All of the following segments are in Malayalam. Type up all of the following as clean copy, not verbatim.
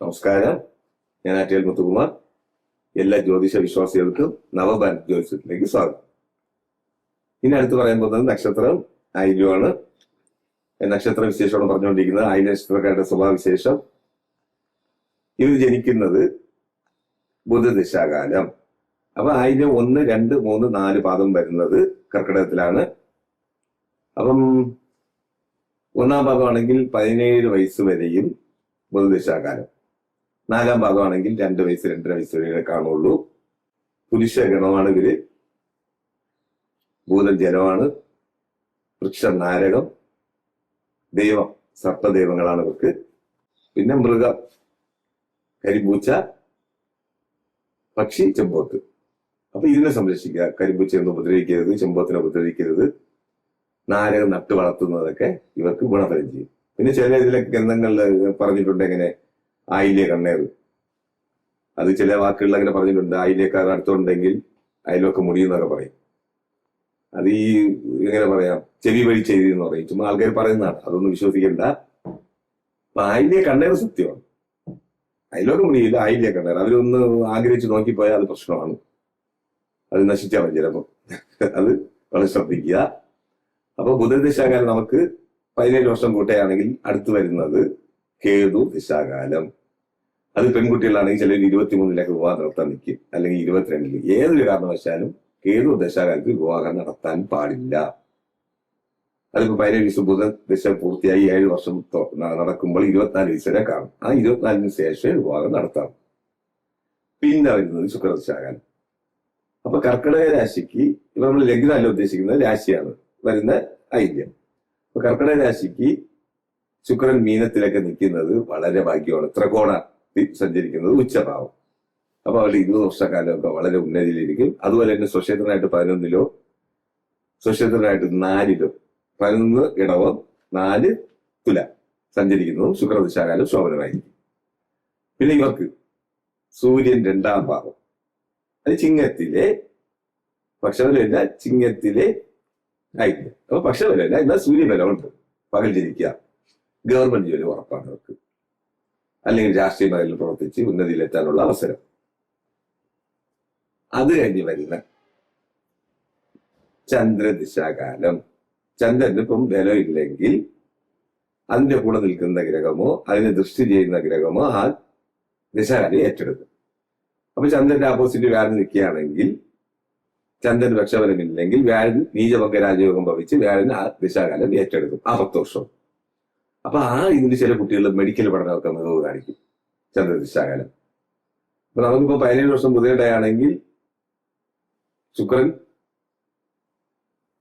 നമസ്കാരം. ഞാൻ ആറ്റിയൽ മുത്തുകുമാർ. എല്ലാ ജ്യോതിഷ വിശ്വാസികൾക്കും നവഭാരത് ജ്യോതിഷത്തിലേക്ക് സ്വാഗതം. ഇനി അടുത്ത് പറയാൻ പോകുന്നത് നക്ഷത്രം ആയില്യമാണ്. നക്ഷത്ര വിശേഷമാണ് പറഞ്ഞുകൊണ്ടിരിക്കുന്നത്. ആയില്യ നക്ഷത്രക്കാരുടെ സ്വഭാവവിശേഷം. ഇവർ ജനിക്കുന്നത് ബുധദശാകാലം. അപ്പൊ ആയില്യം 1, 2, 3, 4 പാദം വരുന്നത് കർക്കിടകത്തിലാണ്. അപ്പം 1-ാം പാദമാണെങ്കിൽ 17 വയസ്സ് വരെയും ബുധദശാകാലം. 4-ാം പാദമാണെങ്കിൽ 2 വയസ്സ് 2.5 വയസ്സ് വരെ കാണുള്ളൂ. പുരുഷ ഗണമാണ് ഇവര്. ഭൂതം ജലമാണ്, വൃക്ഷം നാരകം, ദൈവം സർപ്പദൈവങ്ങളാണ് ഇവർക്ക്. പിന്നെ മൃഗം കരിമ്പൂച്ച, പക്ഷി ചെമ്പോത്ത്. അപ്പൊ ഇതിനെ സംരക്ഷിക്കുക. കരിമ്പൂച്ചയൊന്നും ഉപദ്രവിക്കരുത്, ചെമ്പോത്തിനെ ഉപദ്രവിക്കരുത്. നാരകം നട്ടു വളർത്തുന്നതൊക്കെ ഇവർക്ക് ഗുണഫലം ചെയ്യും. പിന്നെ ചില ഇതിലൊക്കെ ഗ്രന്ഥങ്ങളിൽ പറഞ്ഞിട്ടുണ്ട് എങ്ങനെ ആയില്യ കണ്ണേർ. അത് ചില വാക്കുകളിൽ അങ്ങനെ പറഞ്ഞിട്ടുണ്ട്. ആയില്യക്കാർ അടുത്തുണ്ടെങ്കിൽ അയലൊക്കെ മുടിയെന്നൊക്കെ പറയും. അത് ഈ എങ്ങനെ പറയാം, ചെവി വഴി ചെയ്തി എന്ന് പറയും. ചുമ്മാ ആൾക്കാർ പറയുന്നതാണ്, അതൊന്നും വിശ്വസിക്കണ്ട. അപ്പൊ ആയില്യ കണ്ണേർ സത്യമാണ്. അയലൊക്കെ മുടിയില്ല, ആയില്യ കണ്ണേർ. അവരൊന്ന് ആഗ്രഹിച്ച് നോക്കിപ്പോയാൽ അത് പ്രശ്നമാണ്. അത് നശിച്ചാൽ മതി ചിലപ്പോൾ. അത് വളരെ ശ്രദ്ധിക്കുക. അപ്പൊ ബുധദശാകാലം നമുക്ക് 17 വർഷം കൂട്ടുകയാണെങ്കിൽ അടുത്ത് വരുന്നത് കേതു ദശാകാലം. അത് പെൺകുട്ടികളാണെങ്കിൽ ചിലർ 23-ലേക്ക് വിവാഹം നടത്താൻ നിൽക്കും, അല്ലെങ്കിൽ 22-ൽ. ഏതൊരു കാരണവശാലും കേതു ദശാകാലത്തിൽ വിവാഹം നടത്താൻ പാടില്ല. അതിപ്പോ 17 വയസ്സ് ബുധൻ ദശ പൂർത്തിയായി 7 വർഷം നടക്കുമ്പോൾ 24 വയസ്സ് വരെ കാണും. ആ 24-ന് ശേഷം വിവാഹം നടത്താം. പിന്നെ വരുന്നത് ശുക്രദശാകാലം. അപ്പൊ കർക്കിടക രാശിക്ക് ഇപ്പൊ നമ്മൾ ലഗ്നമല്ല ഉദ്ദേശിക്കുന്നത്, രാശിയാണ് വരുന്ന ഐല്യം. അപ്പൊ കർക്കിടക രാശിക്ക് ശുക്രൻ മീനത്തിലൊക്കെ നിൽക്കുന്നത് വളരെ ഭാഗ്യമാണ്. ത്രികോണത്തിൽ സഞ്ചരിക്കുന്നത് ഉച്ചഭാവം. അപ്പൊ അവരുടെ 20 വർഷക്കാലമൊക്കെ വളരെ ഉന്നതിയിലിരിക്കും. അതുപോലെ തന്നെ സ്വക്ഷേത്രനായിട്ട് 11-ലോ സ്വക്ഷേത്രനായിട്ട് 4-ലോ 11 ഇടവം 4 തുല സഞ്ചരിക്കുന്നതും ശുക്രദശാകാലം ശോഭനമായിരിക്കും. പിന്നെ ഇവർക്ക് സൂര്യൻ 2-ാം ഭാവം, അത് ചിങ്ങത്തിലെ പക്ഷബലമില്ല, ചിങ്ങത്തിലെ ആയില്ല. അപ്പൊ പക്ഷബലമില്ല, എന്നാൽ സൂര്യബലമുണ്ട്. പകൽ ജനിക്കുക, ഗവൺമെന്റ് ജോലി ഉറപ്പാണ് അവർക്ക്. അല്ലെങ്കിൽ രാഷ്ട്രീയ മേഖലയിൽ പ്രവർത്തിച്ച് ഉന്നതിയിലെത്താനുള്ള അവസരം. അത് കഴിഞ്ഞ് വരുന്ന ചന്ദ്രദിശാകാലം. ചന്ദ്രന് ഇപ്പം ബലമില്ലെങ്കിൽ അതിന്റെ കൂടെ നിൽക്കുന്ന ഗ്രഹമോ അതിനെ ദൃഷ്ടി ചെയ്യുന്ന ഗ്രഹമോ ആ ദിശാകാലം ഏറ്റെടുക്കും. അപ്പൊ ചന്ദ്രന്റെ ഓപ്പോസിറ്റ് വ്യാഴം നിൽക്കുകയാണെങ്കിൽ, ചന്ദ്രൻ പക്ഷബലമില്ലെങ്കിൽ വ്യാഴൻ നീചഭംഗ രാജയോഗം ഭവിച്ച് വ്യാഴൻ ആ ദിശാകാലം ഏറ്റെടുക്കും ആ 10 വർഷം. അപ്പൊ ഇതിന് ചില കുട്ടികൾ മെഡിക്കൽ പഠനമൊക്കെ മികവ് കാണിക്കും ചന്ദ്രദിശാകാലം. അപ്പൊ നമുക്കിപ്പോ 17 വർഷം ബുധയുടെയാണെങ്കിൽ ശുക്രൻ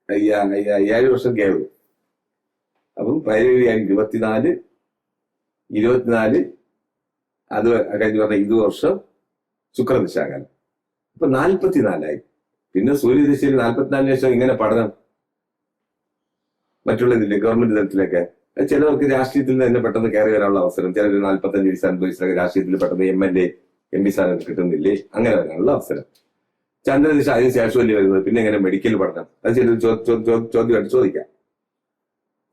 7 വർഷം കേവു. അപ്പം 17, 24 അത് കഴിഞ്ഞ് പറഞ്ഞ 20 വർഷം ശുക്രദിശാകാലം. അപ്പൊ 44-ആയി. പിന്നെ സൂര്യദിശയിൽ 44 ലക്ഷം ഇങ്ങനെ പഠനം മറ്റുള്ള ഇതില്ലേ ഗവൺമെന്റ് തലത്തിലൊക്കെ. ചിലവർക്ക് രാഷ്ട്രീയത്തിൽ തന്നെ പെട്ടെന്ന് കയറി വരാനുള്ള അവസരം. ചിലർ 45 വയസ്സ് 50 വയസ്സിലൊക്കെ രാഷ്ട്രീയത്തിൽ പെട്ടെന്ന് MLA MP സ്ഥാനം കിട്ടുന്നില്ലേ, അങ്ങനെ വരാനുള്ള അവസരം. ചന്ദ്രദിശ അതിന് ശേഷമല്ലേ വരുന്നത്. പിന്നെ എങ്ങനെ മെഡിക്കൽ പഠനം? അത് ചില ചോദ്യമായിട്ട് ചോദിക്കാം.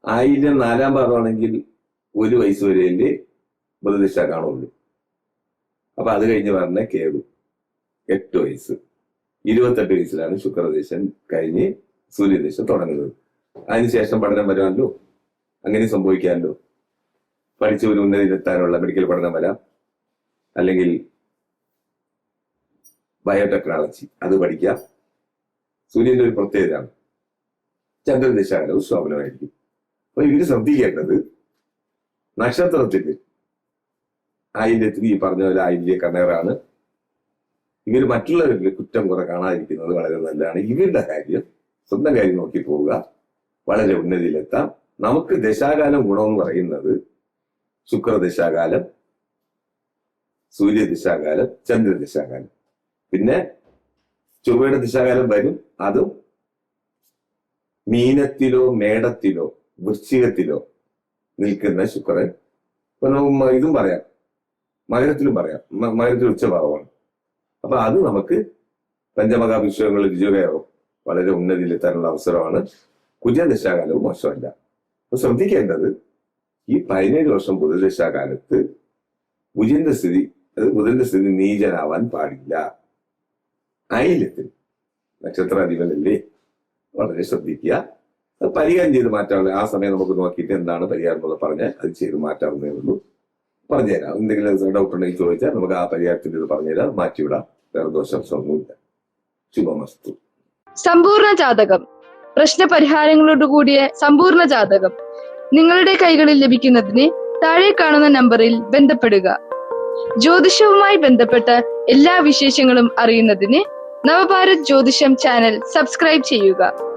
4-ാം പാദമാണെങ്കിൽ 1 വയസ്സ് വരെയല്ലേ ബുധദിശ കാണുള്ളൂ. അപ്പൊ അത് കഴിഞ്ഞ് പറഞ്ഞ കേതു 8 വയസ്സ്. 28 വയസ്സിലാണ് ശുക്രദേശം കഴിഞ്ഞ് സൂര്യദേശം തുടങ്ങുന്നത്. അതിനുശേഷം പഠനം വരാമല്ലോ, അങ്ങനെ സംഭവിക്കാമല്ലോ. പഠിച്ച ഒരു ഉന്നതിയിലെത്താനുള്ള മെഡിക്കൽ പഠനം വരാം, അല്ലെങ്കിൽ ബയോടെക്നോളജി അത് പഠിക്കാം. സൂര്യന്റെ ഒരു പ്രത്യേകതയാണ്. ചന്ദ്രദിശാകാലവും ശോഭനമായിരിക്കും. അപ്പൊ ഇവര് ശ്രദ്ധിക്കേണ്ടത് നക്ഷത്രത്തിൽ ആയില്യത്തിന് ഈ പറഞ്ഞ പോലെ ആയില്യ കണ്ണേറാണ്. ഇവർ മറ്റുള്ളവരിൽ കുറ്റം കുറെ കാണാതിരിക്കുന്നത് വളരെ നല്ലതാണ്. ഇവരുടെ കാര്യം, സ്വന്തം കാര്യം നോക്കി പോവുക, വളരെ ഉന്നതിയിലെത്താം. നമുക്ക് ദശാകാലം ഗുണമെന്ന് പറയുന്നത് ശുക്രദശാകാലം, സൂര്യദിശാകാലം, ചന്ദ്രദിശാകാലം. പിന്നെ ചൊവ്വയുടെ ദിശാകാലം വരും. അതും മീനത്തിലോ മേടത്തിലോ വൃശ്ചികത്തിലോ നിൽക്കുന്ന ശുക്രൻ. ഇപ്പൊ നമുക്ക് ഇതും പറയാം, മകരത്തിലും പറയാം. മകരത്തിൽ ഉച്ചഭാവമാണ്. അപ്പൊ അത് നമുക്ക് പഞ്ചമകാവിശ്വങ്ങളിൽ രുചികയാവും, വളരെ ഉന്നതിയിലെത്താനുള്ള അവസരമാണ്. കുജദശാകാലവും മോശമല്ല. അപ്പൊ ശ്രദ്ധിക്കേണ്ടത് ഈ 17 വർഷം ബുധദശാകാലത്ത് കുജന്റെ സ്ഥിതി, അത് ബുധന്റെ സ്ഥിതി നീചനാവാൻ പാടില്ല. ആയില്യത്തിൽ നക്ഷത്രാധിപനല്ലേ, വളരെ ശ്രദ്ധിക്കുക. അത് പരിഹാരം ചെയ്ത് മാറ്റാവുന്ന ആ സമയം നമുക്ക് നോക്കിയിട്ട് എന്താണ് പരിഹാരം എന്നുള്ളത് പറഞ്ഞാൽ അത് ചെയ്ത് മാറ്റാവുന്നേ ഉള്ളൂ. പറഞ്ഞുതരാം. എന്തെങ്കിലും ഡൗട്ട് ഉണ്ടെങ്കിൽ ചോദിച്ചാൽ നമുക്ക് ആ പരിഹാരത്തിന്റെ ഇത് പറഞ്ഞുതരാം, മാറ്റിവിടാം. വേറെ ദോഷമൊന്നുമില്ല. ശുഭമസ്തു. സമ്പൂർണ്ണ ജാതകം, പ്രശ്ന പരിഹാരങ്ങളോട് കൂടിയ സമ്പൂർണ്ണ ജാതകം നിങ്ങളുടെ കൈകളിൽ ലഭിക്കുന്നതിന് താഴെ കാണുന്ന നമ്പറിൽ ബന്ധപ്പെടുക. ജ്യോതിഷവുമായി ബന്ധപ്പെട്ട എല്ലാ വിശേഷങ്ങളും അറിയുന്നതിന് നവഭാരത് ജ്യോതിഷം ചാനൽ സബ്സ്ക്രൈബ് ചെയ്യുക.